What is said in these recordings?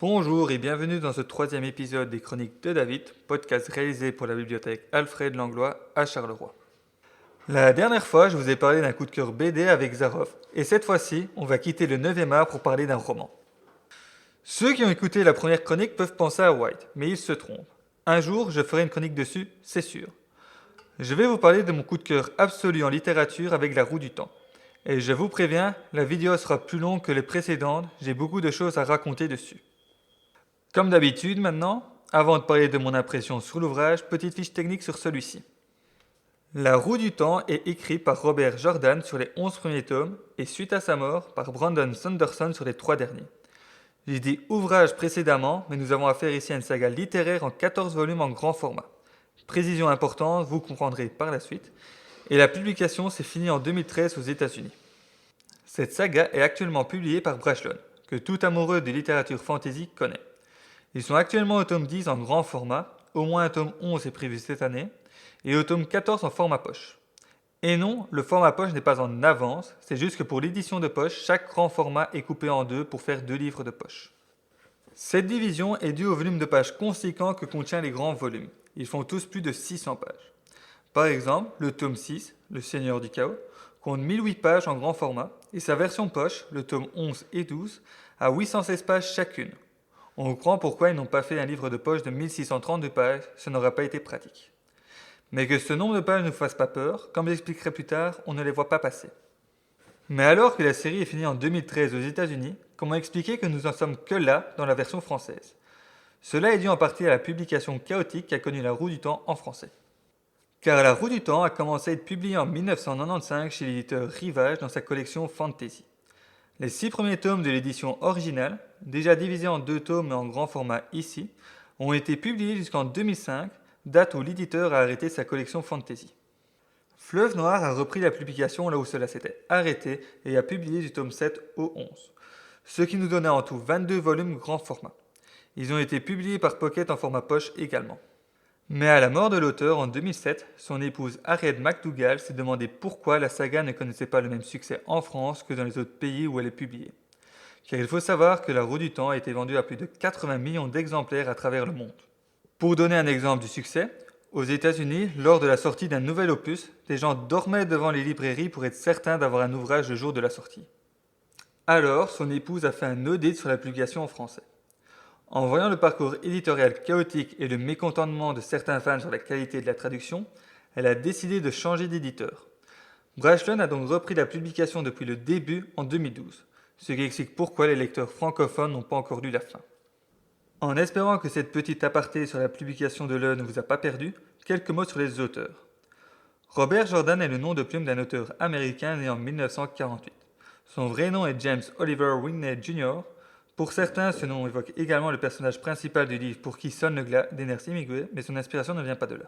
Bonjour et bienvenue dans ce troisième épisode des Chroniques de David, podcast réalisé pour la bibliothèque Alfred Langlois à Charleroi. La dernière fois, je vous ai parlé d'un coup de cœur BD avec Zaroff, et cette fois-ci, on va quitter le 9e art pour parler d'un roman. Ceux qui ont écouté la première chronique peuvent penser à White, mais ils se trompent. Un jour, je ferai une chronique dessus, c'est sûr. Je vais vous parler de mon coup de cœur absolu en littérature avec La Roue du Temps. Et je vous préviens, la vidéo sera plus longue que les précédentes, j'ai beaucoup de choses à raconter dessus. Comme d'habitude maintenant, avant de parler de mon impression sur l'ouvrage, petite fiche technique sur celui-ci. La Roue du Temps est écrit par Robert Jordan sur les 11 premiers tomes et suite à sa mort par Brandon Sanderson sur les 3 derniers. J'ai dit ouvrage précédemment, mais nous avons affaire ici à une saga littéraire en 14 volumes en grand format. Précision importante, vous comprendrez par la suite. Et la publication s'est finie en 2013 aux États-Unis. Cette saga est actuellement publiée par Brajlon, que tout amoureux de littérature fantasy connaît. Ils sont actuellement au tome 10 en grand format, au moins un tome 11 est prévu cette année, et au tome 14 en format poche. Et non, le format poche n'est pas en avance, c'est juste que pour l'édition de poche, chaque grand format est coupé en deux pour faire 2 livres de poche. Cette division est due au volume de pages conséquent que contient les grands volumes. Ils font tous plus de 600 pages. Par exemple, le tome 6, Le Seigneur du Chaos, compte 1008 pages en grand format, et sa version poche, le tome 11 et 12, a 816 pages chacune. On comprend pourquoi ils n'ont pas fait un livre de poche de 1632 pages, ça n'aurait pas été pratique. Mais que ce nombre de pages ne nous fasse pas peur, comme j'expliquerai plus tard, on ne les voit pas passer. Mais alors que la série est finie en 2013 aux États-Unis, comment expliquer que nous en sommes que là dans la version française? Cela est dû en partie à la publication chaotique qu'a connue La Roue du Temps en français. Car La Roue du Temps a commencé à être publiée en 1995 chez l'éditeur Rivage dans sa collection Fantasy. Les 6 premiers tomes de l'édition originale, déjà divisés en 2 tomes mais en grand format ici, ont été publiés jusqu'en 2005, date où l'éditeur a arrêté sa collection Fantasy. Fleuve Noir a repris la publication là où cela s'était arrêté et a publié du tome 7 au 11, ce qui nous donnait en tout 22 volumes grand format. Ils ont été publiés par Pocket en format poche également. Mais à la mort de l'auteur en 2007, son épouse Harriet McDougall s'est demandé pourquoi la saga ne connaissait pas le même succès en France que dans les autres pays où elle est publiée. Car il faut savoir que La Roue du Temps a été vendue à plus de 80 millions d'exemplaires à travers le monde. Pour donner un exemple du succès, aux États-Unis, lors de la sortie d'un nouvel opus, des gens dormaient devant les librairies pour être certains d'avoir un ouvrage le jour de la sortie. Alors, son épouse a fait un audit sur la publication en français. En voyant le parcours éditorial chaotique et le mécontentement de certains fans sur la qualité de la traduction, elle a décidé de changer d'éditeur. Brajlon a donc repris la publication depuis le début en 2012, ce qui explique pourquoi les lecteurs francophones n'ont pas encore lu la fin. En espérant que cette petite aparté sur la publication de l'œuvre ne vous a pas perdu, quelques mots sur les auteurs. Robert Jordan est le nom de plume d'un auteur américain né en 1948. Son vrai nom est James Oliver Whitney Jr. Pour certains, ce nom évoque également le personnage principal du livre Pour qui sonne le glas d'Ernest Hemingway, mais son inspiration ne vient pas de là.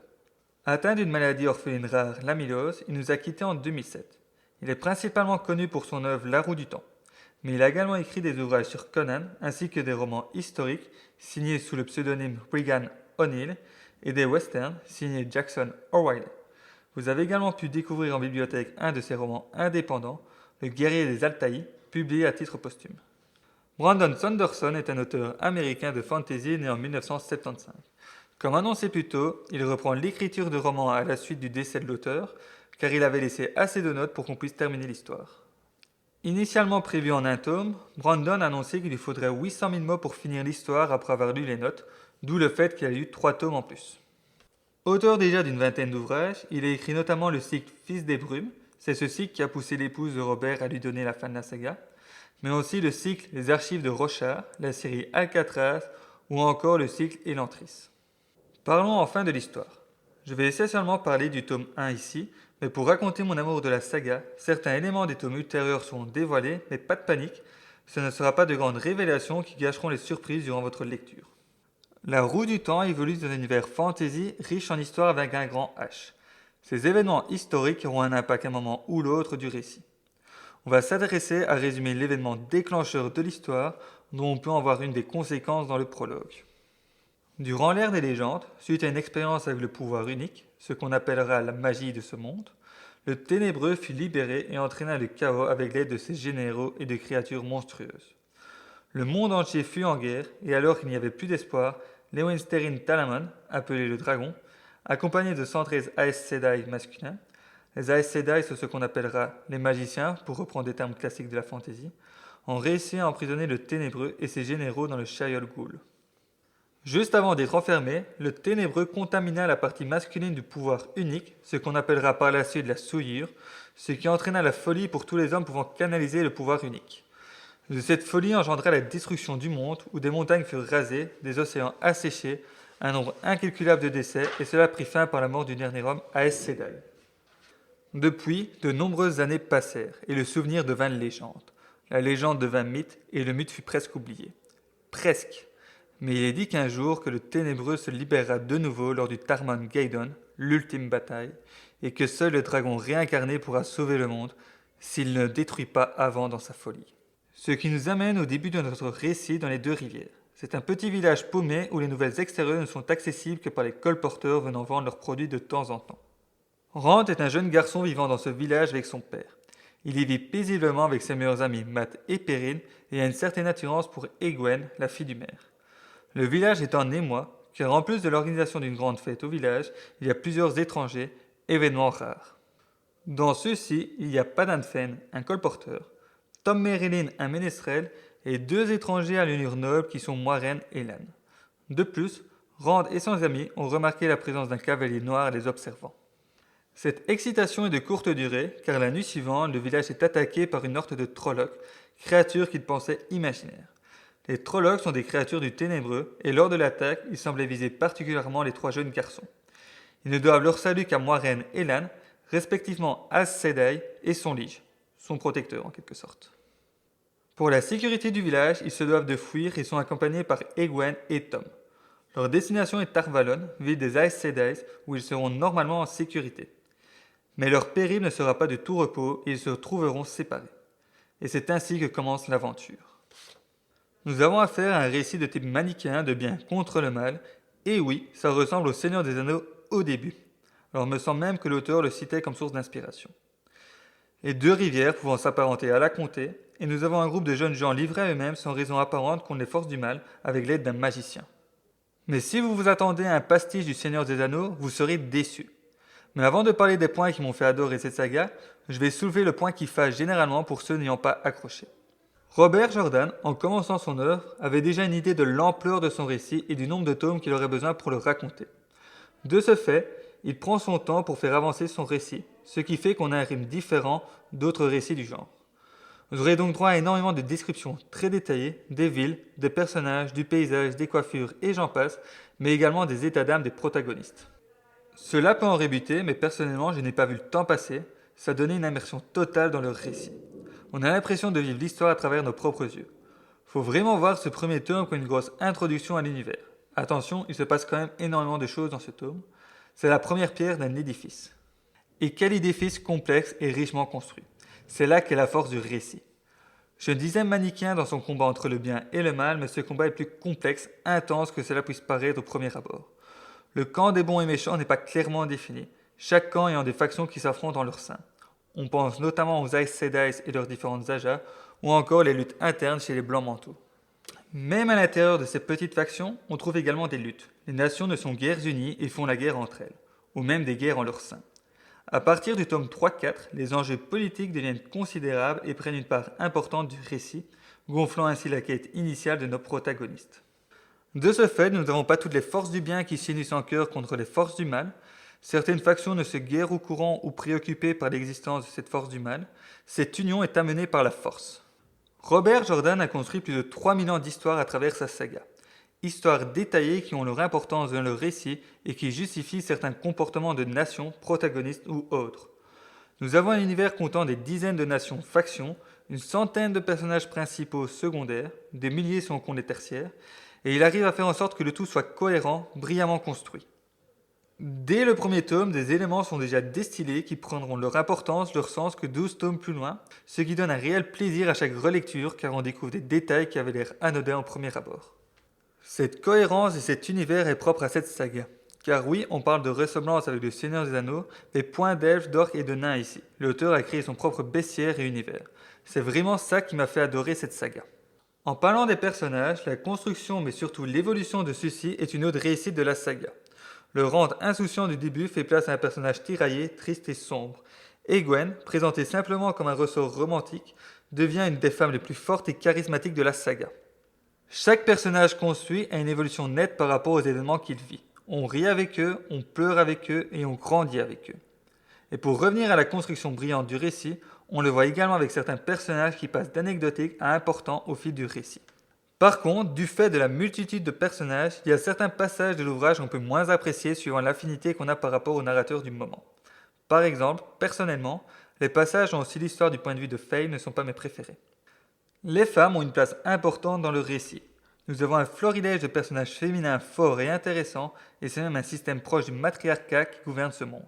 Atteint d'une maladie orpheline rare, l'amylose, il nous a quittés en 2007. Il est principalement connu pour son œuvre La Roue du Temps, mais il a également écrit des ouvrages sur Conan ainsi que des romans historiques signés sous le pseudonyme Regan O'Neill et des westerns signés Jackson O'Reilly. Vous avez également pu découvrir en bibliothèque un de ses romans indépendants, Le guerrier des Altaïs, publié à titre posthume. Brandon Sanderson est un auteur américain de fantasy né en 1975. Comme annoncé plus tôt, il reprend l'écriture de romans à la suite du décès de l'auteur, car il avait laissé assez de notes pour qu'on puisse terminer l'histoire. Initialement prévu en un tome, Brandon a annoncé qu'il lui faudrait 800 000 mots pour finir l'histoire après avoir lu les notes, d'où le fait qu'il a eu 3 tomes en plus. Auteur déjà d'une vingtaine d'ouvrages, il a écrit notamment le cycle Fils des Brumes, c'est ce cycle qui a poussé l'épouse de Robert à lui donner la fin de la saga, mais aussi le cycle Les Archives de Rochard, la série Alcatraz ou encore le cycle Elantris. Parlons enfin de l'histoire. Je vais essentiellement parler du tome 1 ici, mais pour raconter mon amour de la saga, certains éléments des tomes ultérieurs seront dévoilés, mais pas de panique, ce ne sera pas de grandes révélations qui gâcheront les surprises durant votre lecture. La Roue du Temps évolue dans un univers fantasy riche en histoire avec un grand H. Ces événements historiques auront un impact à un moment ou l'autre du récit. On va s'adresser à résumer l'événement déclencheur de l'histoire dont on peut en voir une des conséquences dans le prologue. Durant l'ère des légendes, suite à une expérience avec le pouvoir unique, ce qu'on appellera la magie de ce monde, le ténébreux fut libéré et entraîna le chaos avec l'aide de ses généraux et de créatures monstrueuses. Le monde entier fut en guerre, et alors qu'il n'y avait plus d'espoir, Lewinsterin Talamon, appelé le dragon, accompagné de 113 Aes Sedai masculins, les Aes Sedai sont ce qu'on appellera les magiciens, pour reprendre des termes classiques de la fantasy, ont réussi à emprisonner le Ténébreux et ses généraux dans le Shayol Ghul. Juste avant d'être enfermé, le Ténébreux contamina la partie masculine du pouvoir unique, ce qu'on appellera par la suite la souillure, ce qui entraîna la folie pour tous les hommes pouvant canaliser le pouvoir unique. De cette folie engendra la destruction du monde, où des montagnes furent rasées, des océans asséchés, un nombre incalculable de décès, et cela prit fin par la mort du dernier homme, Aes Sedai. Depuis, de nombreuses années passèrent, et le souvenir devint légende. La légende devint mythe, et le mythe fut presque oublié. Presque. Mais il est dit qu'un jour que le Ténébreux se libérera de nouveau lors du Tarmon Gaidon, l'ultime bataille, et que seul le dragon réincarné pourra sauver le monde, s'il ne le détruit pas avant dans sa folie. Ce qui nous amène au début de notre récit dans les deux rivières. C'est un petit village paumé où les nouvelles extérieures ne sont accessibles que par les colporteurs venant vendre leurs produits de temps en temps. Rand est un jeune garçon vivant dans ce village avec son père. Il y vit paisiblement avec ses meilleurs amis Matt et Perrine et a une certaine attirance pour Egwene, la fille du maire. Le village est en émoi, car en plus de l'organisation d'une grande fête au village, il y a plusieurs étrangers, événements rares. Dans ceux-ci, il y a Padanfen, un colporteur, Tom Merrilin, un ménestrel, et 2 étrangers à l'allure noble qui sont Moiraine et Lan. De plus, Rand et ses amis ont remarqué la présence d'un cavalier noir les observant. Cette excitation est de courte durée, car la nuit suivante, le village est attaqué par une horde de Trollocs, créatures qu'ils pensaient imaginaires. Les Trollocs sont des créatures du Ténébreux, et lors de l'attaque, ils semblaient viser particulièrement les 3 jeunes garçons. Ils ne doivent leur salut qu'à Moiraine et Lan, respectivement Aes Sedai et son liege, son protecteur en quelque sorte. Pour la sécurité du village, ils se doivent de fuir et sont accompagnés par Egwene et Tom. Leur destination est Tar-Valon, ville des Aes Sedai, où ils seront normalement en sécurité. Mais leur périple ne sera pas de tout repos et ils se trouveront séparés. Et c'est ainsi que commence l'aventure. Nous avons affaire à un récit de type manichéen de bien contre le mal, et oui, ça ressemble au Seigneur des Anneaux au début. Alors il me semble même que l'auteur le citait comme source d'inspiration. Les 2 rivières pouvant s'apparenter à la comté, et nous avons un groupe de jeunes gens livrés à eux-mêmes sans raison apparente contre les forces du mal avec l'aide d'un magicien. Mais si vous vous attendez à un pastiche du Seigneur des Anneaux, vous serez déçus. Mais avant de parler des points qui m'ont fait adorer cette saga, je vais soulever le point qui fâche généralement pour ceux n'ayant pas accroché. Robert Jordan, en commençant son œuvre, avait déjà une idée de l'ampleur de son récit et du nombre de tomes qu'il aurait besoin pour le raconter. De ce fait, il prend son temps pour faire avancer son récit, ce qui fait qu'on a un rythme différent d'autres récits du genre. Vous aurez donc droit à énormément de descriptions très détaillées des villes, des personnages, du paysage, des coiffures et j'en passe, mais également des états d'âme des protagonistes. Cela peut en rébuter, mais personnellement je n'ai pas vu le temps passer, ça donnait une immersion totale dans leur récit. On a l'impression de vivre l'histoire à travers nos propres yeux. Faut vraiment voir ce premier tome comme une grosse introduction à l'univers. Attention, il se passe quand même énormément de choses dans ce tome. C'est la première pierre d'un édifice. Et quel édifice complexe et richement construit. C'est là qu'est la force du récit. Je disais manichéen dans son combat entre le bien et le mal, mais ce combat est plus complexe, intense que cela puisse paraître au premier abord. Le camp des bons et méchants n'est pas clairement défini, chaque camp ayant des factions qui s'affrontent en leur sein. On pense notamment aux Aes Sedai et leurs différentes ajas, ou encore les luttes internes chez les Blancs Manteaux. Même à l'intérieur de ces petites factions, on trouve également des luttes. Les nations ne sont guères unies et font la guerre entre elles, ou même des guerres en leur sein. À partir du tome 3-4, les enjeux politiques deviennent considérables et prennent une part importante du récit, gonflant ainsi la quête initiale de nos protagonistes. De ce fait, nous n'avons pas toutes les forces du bien qui s'unissent en cœur contre les forces du mal. Certaines factions ne se guèrent au courant ou préoccupées par l'existence de cette force du mal. Cette union est amenée par la force. Robert Jordan a construit plus de 3000 ans d'histoire à travers sa saga. Histoires détaillées qui ont leur importance dans le récit et qui justifient certains comportements de nations, protagonistes ou autres. Nous avons un univers comptant des dizaines de nations factions, une centaine de personnages principaux secondaires, des milliers si on compte les tertiaires, et il arrive à faire en sorte que le tout soit cohérent, brillamment construit. Dès le premier tome, des éléments sont déjà distillés qui prendront leur importance, leur sens que 12 tomes plus loin, ce qui donne un réel plaisir à chaque relecture car on découvre des détails qui avaient l'air anodins au premier abord. Cette cohérence et cet univers est propre à cette saga. Car oui, on parle de ressemblance avec le Seigneur des Anneaux, mais point d'elfes, d'orques et de nains ici. L'auteur a créé son propre bestiaire et univers. C'est vraiment ça qui m'a fait adorer cette saga. En parlant des personnages, la construction mais surtout l'évolution de ceux-ci est une autre réussite de la saga. Le rendre insouciant du début fait place à un personnage tiraillé, triste et sombre. Et Gwen, présentée simplement comme un ressort romantique, devient une des femmes les plus fortes et charismatiques de la saga. Chaque personnage construit a une évolution nette par rapport aux événements qu'il vit. On rit avec eux, on pleure avec eux et on grandit avec eux. Et pour revenir à la construction brillante du récit, on le voit également avec certains personnages qui passent d'anecdotiques à importants au fil du récit. Par contre, du fait de la multitude de personnages, il y a certains passages de l'ouvrage qu'on peut moins apprécier suivant l'affinité qu'on a par rapport au narrateur du moment. Par exemple, personnellement, les passages dont aussi l'histoire du point de vue de Faye ne sont pas mes préférés. Les femmes ont une place importante dans le récit. Nous avons un florilège de personnages féminins forts et intéressants, et c'est même un système proche du matriarcat qui gouverne ce monde.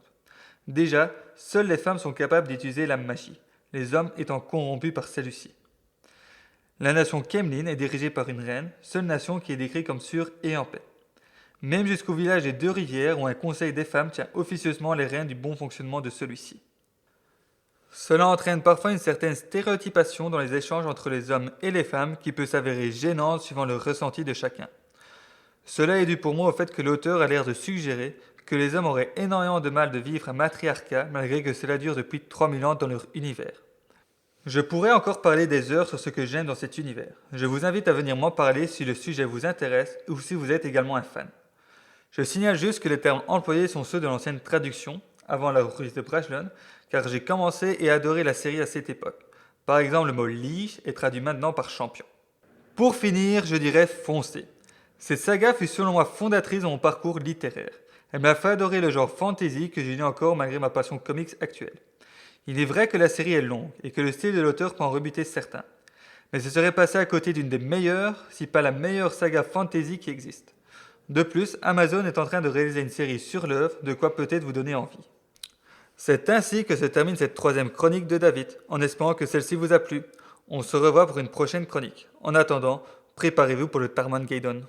Déjà, seules les femmes sont capables d'utiliser la magie, les hommes étant corrompus par celle-ci. La nation Kemlin est dirigée par une reine, seule nation qui est décrite comme sûre et en paix. Même jusqu'au village des Deux Rivières où un conseil des femmes tient officieusement les rênes du bon fonctionnement de celui-ci. Cela entraîne parfois une certaine stéréotypation dans les échanges entre les hommes et les femmes qui peut s'avérer gênante suivant le ressenti de chacun. Cela est dû pour moi au fait que l'auteur a l'air de suggérer que les hommes auraient énormément de mal de vivre un matriarcat malgré que cela dure depuis 3000 ans dans leur univers. Je pourrais encore parler des heures sur ce que j'aime dans cet univers. Je vous invite à venir m'en parler si le sujet vous intéresse ou si vous êtes également un fan. Je signale juste que les termes employés sont ceux de l'ancienne traduction, avant la reprise de Brajlon, car j'ai commencé et adoré la série à cette époque. Par exemple, le mot lige est traduit maintenant par champion. Pour finir, je dirais foncez. Cette saga fut selon moi fondatrice de mon parcours littéraire. Elle m'a fait adorer le genre fantasy que j'ai lu encore malgré ma passion comics actuelle. Il est vrai que la série est longue et que le style de l'auteur peut en rebuter certains. Mais ce serait passé à côté d'une des meilleures, si pas la meilleure saga fantasy qui existe. De plus, Amazon est en train de réaliser une série sur l'œuvre, de quoi peut-être vous donner envie. C'est ainsi que se termine cette troisième chronique de David, en espérant que celle-ci vous a plu. On se revoit pour une prochaine chronique. En attendant, préparez-vous pour le Tarmangeddon.